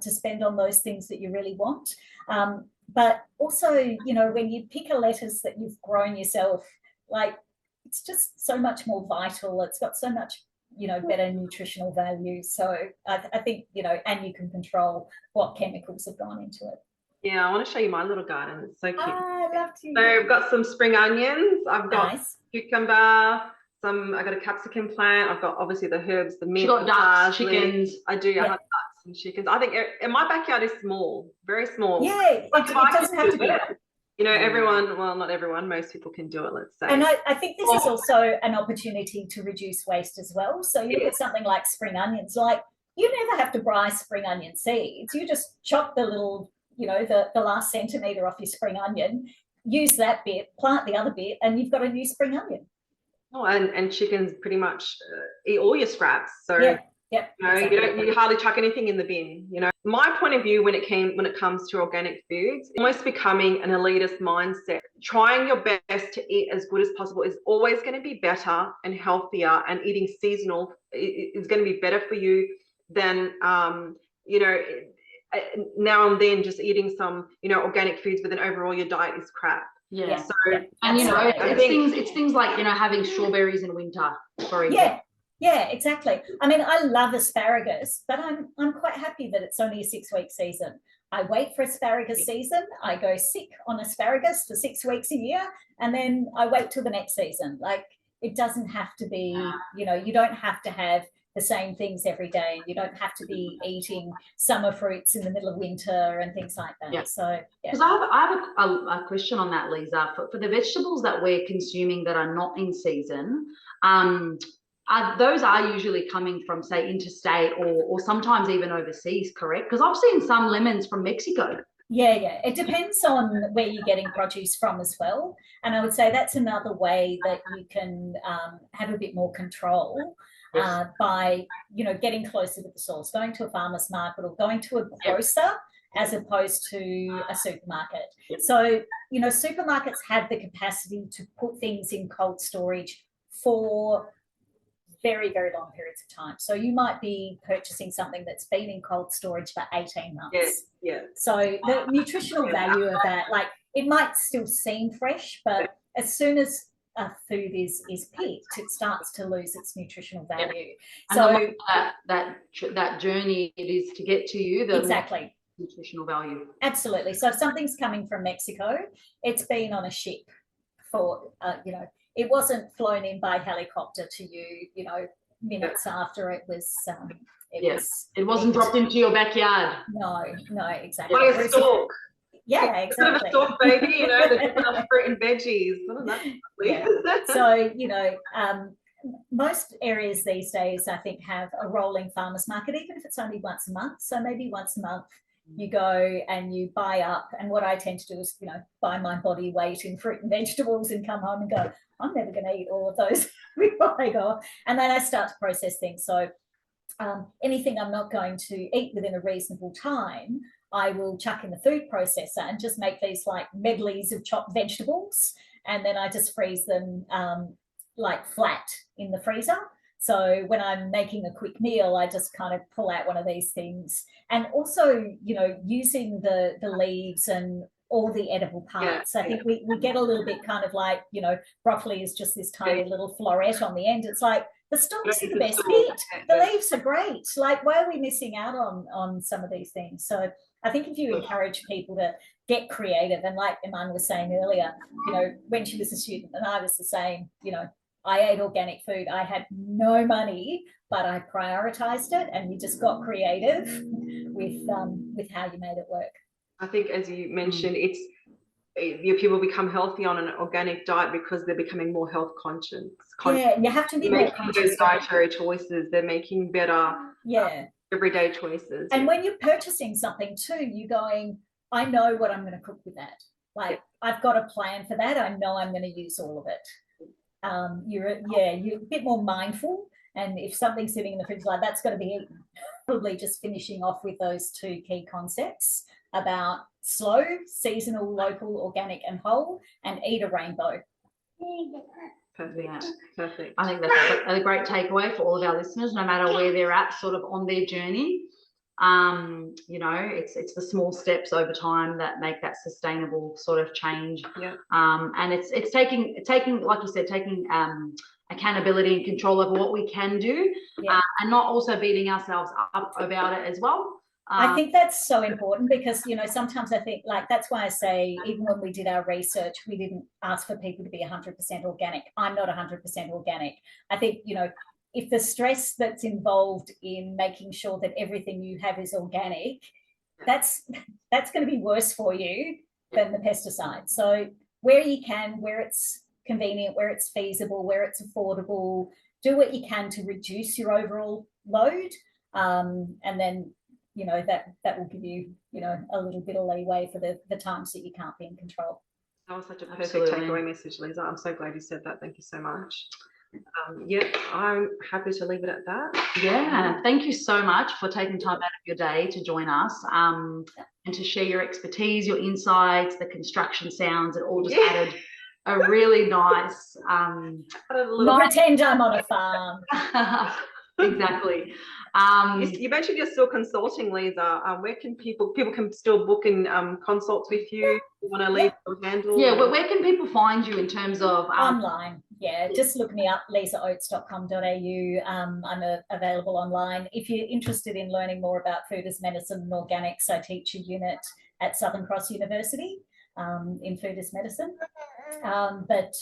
spend on those things that you really want. But also, you know, when you pick a lettuce that you've grown yourself, like it's just so much more vital. It's got so much, you know, better nutritional value. So I think, you know, and you can control what chemicals have gone into it. Yeah, I want to show you my little garden. It's so cute. I love to. So I've got some spring onions. I've got cucumber. I got a capsicum plant. I've got obviously the herbs, the mint. You got ducks, chickens. I do. I have ducks and chickens. I think my backyard is small, very small. Yeah, it doesn't have to be. You know, everyone, well, not everyone, most people can do it, let's say. And I think this is also an opportunity to reduce waste as well. So you look at something like spring onions, like you never have to buy spring onion seeds. You just chop the little, you know, the last centimetre off your spring onion, use that bit, plant the other bit, and you've got a new spring onion. Oh, and chickens pretty much eat all your scraps. So you know, exactly. You hardly chuck anything in the bin. You know, my point of view when it comes to organic foods, almost becoming an elitist mindset. Trying your best to eat as good as possible is always going to be better and healthier, and eating seasonal is going to be better for you than you know, now and then just eating some, you know, organic foods, but then overall your diet is crap. Yeah. So and you know, it's things like, you know, having strawberries in winter, for example. Yeah, exactly. I mean, I love asparagus, but I'm quite happy that it's only a 6-week season. I wait for asparagus season. I go sick on asparagus for 6 weeks a year, and then I wait till the next season. Like, it doesn't have to be, you know, you don't have to have the same things every day. You don't have to be eating summer fruits in the middle of winter and things like that. Yeah. So, because I have a question on that, Lisa. For the vegetables that we're consuming that are not in season, those are usually coming from, say, interstate or sometimes even overseas, correct? Because I've seen some lemons from Mexico. Yeah. It depends on where you're getting produce from as well. And I would say that's another way that you can have a bit more control by, you know, getting closer to the source, going to a farmer's market or going to a grocer as opposed to a supermarket. So, you know, supermarkets have the capacity to put things in cold storage for very, very long periods of time. So you might be purchasing something that's been in cold storage for 18 months. Yeah. So the nutritional value of that, like, it might still seem fresh, but as soon as a food is picked, it starts to lose its nutritional value. So that journey it is to get to you, the exactly nutritional value. Absolutely. So if something's coming from Mexico, it's been on a ship for you know, it wasn't flown in by helicopter to you, you know, minutes after it was. It wasn't dropped into your backyard. No, exactly. Like a stalk. Yeah, exactly. Sort of a stalk, baby, you know, the fruit and veggies. Isn't that So, you know, most areas these days, I think, have a rolling farmers market, even if it's only once a month. So maybe once a month you go and you buy up. And what I tend to do is, you know, buy my body weight in fruit and vegetables and come home and go, I'm never going to eat all of those before I go. And then I start to process things. So anything I'm not going to eat within a reasonable time, I will chuck in the food processor and just make these like medleys of chopped vegetables, and then I just freeze them like flat in the freezer. So when I'm making a quick meal, I just kind of pull out one of these things. And also, you know, using the leaves and all the edible parts. I think we get a little bit kind of like, you know, broccoli is just this tiny little floret on the end. It's like the stalks are the best bit. The leaves are great. Like, why are we missing out on some of these things? So I think if you encourage people to get creative, and like Iman was saying earlier, you know, when she was a student and I was the same, you know, I ate organic food. I had no money, but I prioritized it, and you just got creative with how you made it work. I think, as you mentioned, people become healthy on an organic diet because they're becoming more health conscious. Yeah, you have to be more conscious. Those dietary choices, they're making better everyday choices. And when you're purchasing something too, you're going, I know what I'm going to cook with that. Like, I've got a plan for that. I know I'm going to use all of it. You're a bit more mindful, and if something's sitting in the fridge, like, that's got to be eaten. Probably just finishing off with those two key concepts about slow, seasonal, local, organic and whole, and eat a rainbow. Perfect. I think that's a great takeaway for all of our listeners, no matter where they're at sort of on their journey. You know, it's the small steps over time that make that sustainable sort of change. And it's taking, like you said, taking accountability and control over what we can do, and not also beating ourselves up about it as well. I think that's so important, because, you know, sometimes I think, like, that's why I say, even when we did our research, we didn't ask for people to be 100% organic. I'm not 100% organic. I think, you know, if the stress that's involved in making sure that everything you have is organic, that's going to be worse for you than the pesticides. So where you can, where it's convenient, where it's feasible, where it's affordable, do what you can to reduce your overall load, and then, you know, that will give you, you know, a little bit of leeway for the times that you can't be in control. That was such a perfect takeaway message, Liza. I'm so glad you said that. Thank you so much. I'm happy to leave it at that. Thank you so much for taking time out of your day to join us, and to share your expertise, your insights, the construction sounds. It all just added a really nice pretend I'm on a farm. Exactly. You mentioned you're still consulting, Liza. Where can people can still book in consults with you? You want to leave your handle? Where can people find you in terms of online? Just look me up, lizaoats.com.au. I'm available online. If you're interested in learning more about food as medicine and organics, I teach a unit at Southern Cross University in food as medicine. But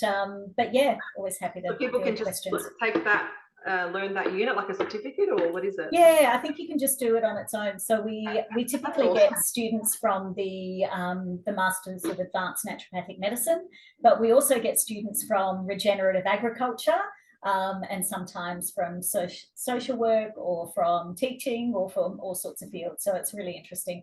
always happy to. So people can just take that. Learn that unit like a certificate, or what is it? I think you can just do it on its own. So we typically get students from the Masters of Advanced Naturopathic Medicine, but we also get students from regenerative agriculture, and sometimes from social work, or from teaching, or from all sorts of fields. So it's really interesting.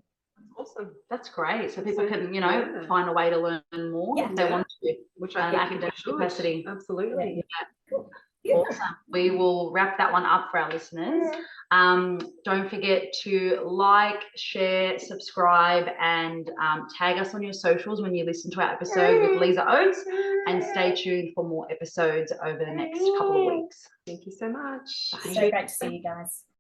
Awesome. That's great. So people can, you know, find a way to learn more if they want to, which I think academic capacity. Absolutely. Cool. Awesome. We will wrap that one up for our listeners. Don't forget to like, share, subscribe, and tag us on your socials when you listen to our episode with Liza Oates, and stay tuned for more episodes over the next couple of weeks. Thank you so much. Bye. So great to see you guys.